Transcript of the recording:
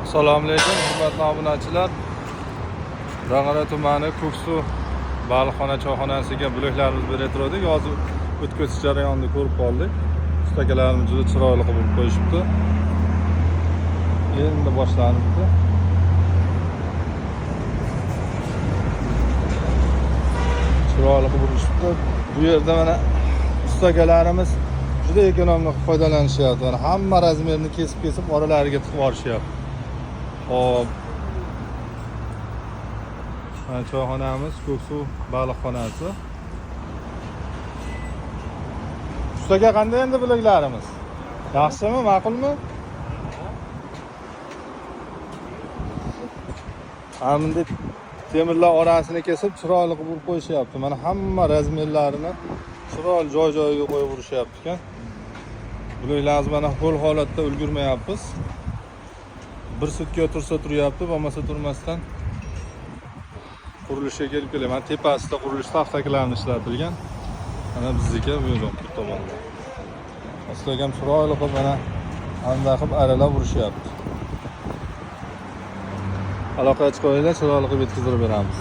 Assalomu alaykum, hurmatli obunachilar. Dag'ara tumani Ko'ksuv baliqxona choyxonasiga bo'laklarimiz berib turdik. Hozir o'tkazish jarayonini ko'rib qoldik. Ustakalarimiz juda chiroyli qilib qo'yishibdi. Endi boshlanibdi. Chiroyli qilib urishibdi. Bu yerda mana ustakalarimiz juda ekonomli foydalanishyapti. Mana hamma razmerni kesib oralariga tiqib olishyapti. Hop. Mana choyxonamiz Ko'ksuv baliqxonasi. Ustaga qanday endi bilaklarimiz? Yaxshimi, ma'qulmi? Hamda temirlar orasini kesib chiroyli qilib qo'yishyapti. Mana hamma razmerlarini chiroyli joy-joyiga qo'yib urishyapti ekan. Bilaklarimiz mana qo'l holatda ulgurmayapmiz. Bir sutka tursa turyapti, bo'lmasa turmasdan qurilishga kelib keladi. Mana tepasida qurilish taxtaklarini ishlatilgan. Mana bizniki bu tomonda. Aslida ham chiroyli qilib mana anda qilib aralab urishyapti. Aloqa chiqib qo'yinglar, chiroyli qilib yetkazib beramiz.